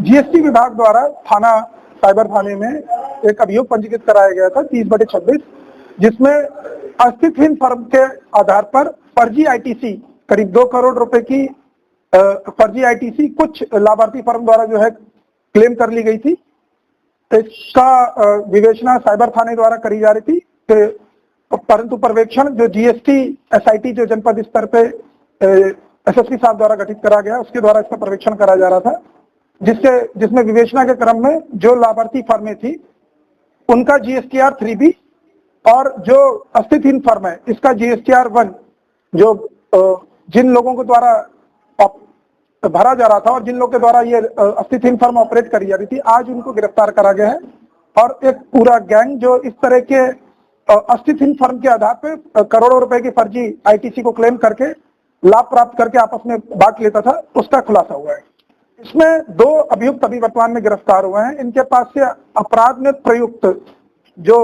GST विभाग द्वारा थाना साइबर थाने में एक अभियोग पंजीकृत कराया गया था 30/26, जिसमें अस्तित्वहीन फर्म के आधार पर फर्जी आईटीसी करीब 2 करोड़ रुपए की फर्जी आईटीसी कुछ लाभार्थी फर्म द्वारा जो है क्लेम कर ली गई थी। इसका विवेचना साइबर थाने द्वारा करी जा रही थी, परंतु पर्यवेक्षण जो जीएसटी एसआईटी जो जनपद स्तर पे एसएसपी साहब द्वारा गठित करा गया, उसके द्वारा इसका पर्यवेक्षण करा जा रहा था, जिसमें विवेचना के क्रम में जो लाभार्थी फर्में थी उनका जीएसटीआर 3B और जो अस्तित्वहीन फर्म है इसका जीएसटीआर 1 जो जिन लोगों के द्वारा भरा जा रहा था और जिन लोगों के द्वारा ये अस्तित्वहीन फर्म ऑपरेट करी जा रही थी, आज उनको गिरफ्तार करा गया है। और एक पूरा गैंग जो इस तरह के अस्तित्वहीन फर्म के आधार पर करोड़ों रुपए की फर्जी आईटीसी को क्लेम करके लाभ प्राप्त करके आपस में बांट लेता था, उसका खुलासा हुआ है। इसमें 2 अभियुक्त अभी वर्तमान में गिरफ्तार हुए हैं। इनके पास से अपराध में प्रयुक्त जो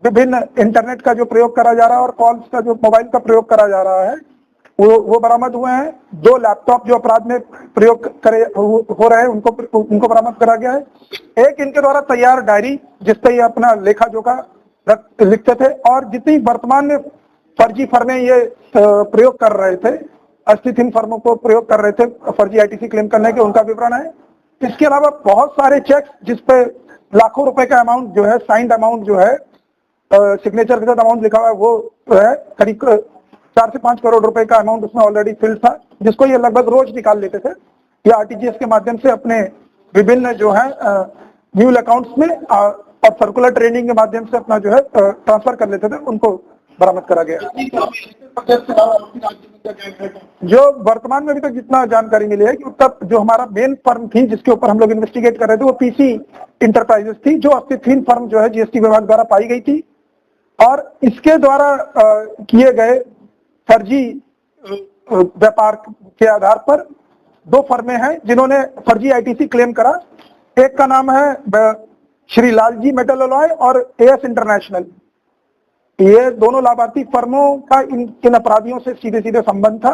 विभिन्न इंटरनेट का जो प्रयोग करा जा रहा है और कॉल्स का जो मोबाइल का प्रयोग करा जा रहा है वो बरामद हुए हैं। 2 लैपटॉप जो अपराध में प्रयोग करे हो रहे हैं उनको बरामद करा गया है। एक इनके द्वारा तैयार डायरी जिससे ये अपना लेखा जोखा लिखते थे, और जितनी वर्तमान में फर्जी फर्में ये प्रयोग कर रहे थे, अस्तित्वहीन फर्मों को प्रयोग कर रहे थे फर्जी आईटीसी क्लेम करने के, उनका विवरण है। इसके अलावा बहुत सारे चेक्स जिसपे लाखों रुपए का अमाउंट जो है, साइंड अमाउंट जो है, सिग्नेचर के साथ अमाउंट लिखा हुआ है, वो है करीब 4 से 5 करोड़ रुपए का अमाउंट उसमें ऑलरेडी फिल्ड था, जिसको ये लगभग रोज निकाल लेते थे। ये आरटीजीएस के माध्यम से अपने विभिन्न जो है म्यूल अकाउंट्स में और सर्कुलर ट्रेडिंग के माध्यम से अपना जो है ट्रांसफर कर लेते थे, उनको बरामद करा गया। जो वर्तमान में अभी तक जितना जानकारी मिली है कि तब जो हमारा मेन फर्म थी जिसके ऊपर हम लोग इन्वेस्टिगेट कर रहे थे वो पीसी इंटरप्राइजेस थी, जो अस्तित्वहीन फर्म जो है जीएसटी विभाग द्वारा पाई गई थी। और इसके द्वारा किए गए फर्जी व्यापार के आधार पर 2 फर्में हैं जिन्होंने फर्जी आईटीसी क्लेम करा। एक का नाम है श्री लालजी मेटल अलॉय और एएस इंटरनेशनल। ये दोनों लाभार्थी फर्मों का इन अपराधियों से सीधे सीधे संबंध था,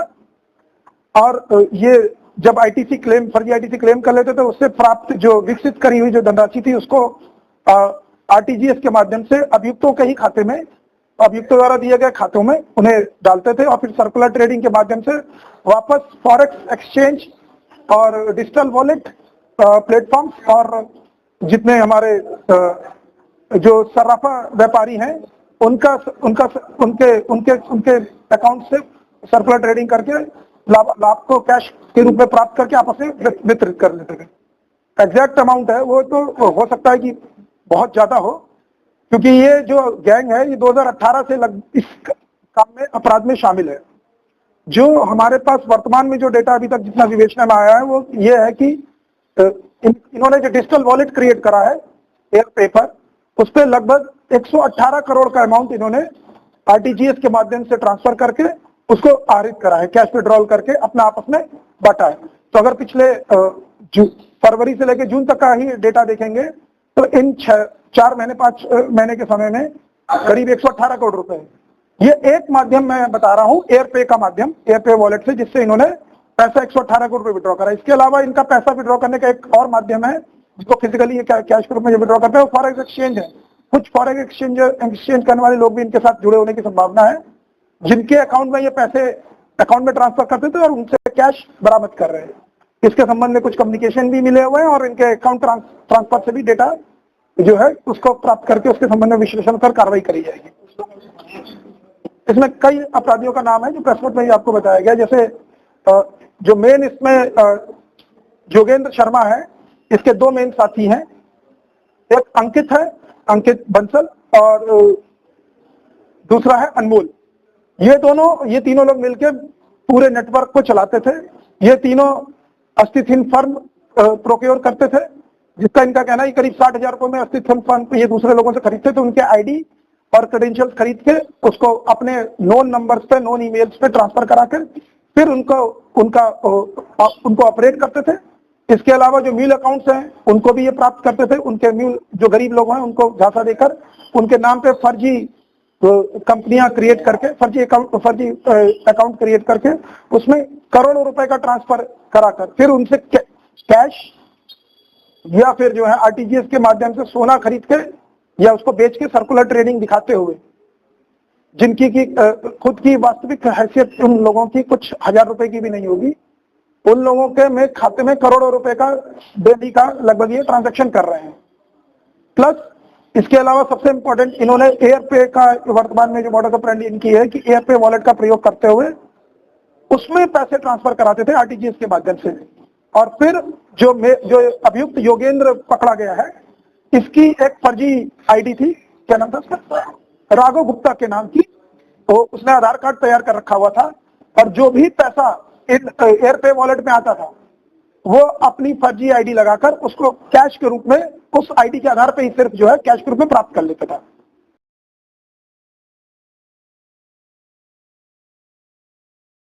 और ये जब आईटीसी क्लेम फर्जी आईटीसी क्लेम कर लेते थे उससे प्राप्त जो विकसित करी हुई जो धनराशि थी उसको आरटीजीएस के माध्यम से अभियुक्तों के ही खाते में, अभियुक्तों द्वारा दिए गए खातों में उन्हें डालते थे, और फिर सर्कुलर ट्रेडिंग के माध्यम से वापस फॉरेक्स एक्सचेंज और डिजिटल वॉलेट प्लेटफॉर्म्स और जितने हमारे जो सर्राफा व्यापारी हैं उनके अकाउंट से सर्कुलर ट्रेडिंग करके लाभ को कैश के रूप में प्राप्त करके आपस में वितरित कर लेते थे। एग्जैक्ट अमाउंट है वो तो हो सकता है कि बहुत ज्यादा हो, क्योंकि ये जो गैंग है ये 2018 से इस काम में अपराध में शामिल है। जो हमारे पास वर्तमान में जो डेटा अभी तक जितना विवेचना में आया है वो ये है कि इन्होंने जो डिजिटल वॉलेट क्रिएट करा है एयर पेपर, उस पर लगभग 118 करोड़ का अमाउंट इन्होंने आरटीजीएस के माध्यम से ट्रांसफर करके उसको आहरित करा है, कैश विड्रॉल करके अपना आपस में बांटा है। तो अगर पिछले फरवरी से लेकर जून तक का ही डेटा देखेंगे तो इन 4 महीने 5 महीने के समय में करीब 118 करोड़ रुपए। ये एक माध्यम मैं बता रहा हूँ, एयर पे का माध्यम, एयर पे वॉलेट से, जिससे इन्होंने पैसा 118 करोड़ रुपए विड्रॉ करा। इसके अलावा इनका पैसा विड्रॉ करने का एक और माध्यम है जिसको फिजिकली कैश के रूप में विड्रॉ करते हैं, फॉरेक्स एक्सचेंज है। कुछ फॉरेक्स एक्सचेंज करने वाले लोग भी इनके साथ जुड़े होने की संभावना है, जिनके अकाउंट में ये पैसे अकाउंट में ट्रांसफर करते थे और उनसे कैश बरामद कर रहे हैं। इसके संबंध में कुछ कम्युनिकेशन भी मिले हुए हैं और इनके अकाउंट ट्रांसफर से भी डेटा जो है उसको प्राप्त करके उसके संबंध में विश्लेषण कर कार्रवाई करी जाएगी। इसमें कई अपराधियों का नाम है जो प्रेस नोट में ही आपको बताया गया। जैसे जो मेन इसमें योगेंद्र शर्मा है, इसके 2 मेन साथी हैं, एक अंकित है, अंकित बंसल, और दूसरा है अनमोल। ये तीनों लोग मिलकर पूरे नेटवर्क को चलाते थे। ये तीनों अस्तित्वहीन फर्म प्रोक्योर करते थे, जिसका इनका कहना है करीब 60,000 रुपए में अस्तित्वहीन फर्म ये दूसरे लोगों से खरीदते थे। उनके आईडी और क्रेडेंशियल्स खरीद के उसको अपने नोन नंबर्स पे, नोन ईमेल्स पे ट्रांसफर कराकर फिर उनको ऑपरेट करते थे। इसके अलावा जो म्यूल अकाउंट्स हैं उनको भी ये प्राप्त करते थे। उनके म्यूल जो गरीब लोग हैं उनको झांसा देकर उनके नाम पे फर्जी कंपनियां क्रिएट करके, फर्जी अकाउंट क्रिएट करके उसमें करोड़ों रुपए का ट्रांसफर कराकर फिर उनसे कैश या फिर जो है आरटीजीएस के माध्यम से सोना खरीद के या उसको बेच के सर्कुलर ट्रेडिंग दिखाते हुए, जिनकी की खुद की वास्तविक हैसियत उन लोगों की कुछ हजार रुपए की भी नहीं होगी, उन लोगों के में खाते में करोड़ों रुपए का डेली का लगभग ये ट्रांजैक्शन कर रहे हैं। प्लस इसके अलावा सबसे इंपॉर्टेंट, इन्होंने एयर पे का वर्तमान में जो मॉडल ऑपरेंडी इनकी है कि एयर पे वॉलेट का प्रयोग करते हुए उसमें पैसे ट्रांसफर कराते थे आरटीजीएस के माध्यम से। और फिर जो अभियुक्त योगेंद्र पकड़ा गया है, इसकी एक फर्जी आईडी थी, क्या नाम था उसका, राघव गुप्ता के नाम की। तो उसने आधार कार्ड तैयार कर रखा हुआ था और जो भी पैसा इन एयर पे वॉलेट में आता था वो अपनी फर्जी आईडी लगाकर उसको कैश के रूप में, उस आईडी के आधार पर ही सिर्फ जो है कैश के रूप में प्राप्त कर लेता था।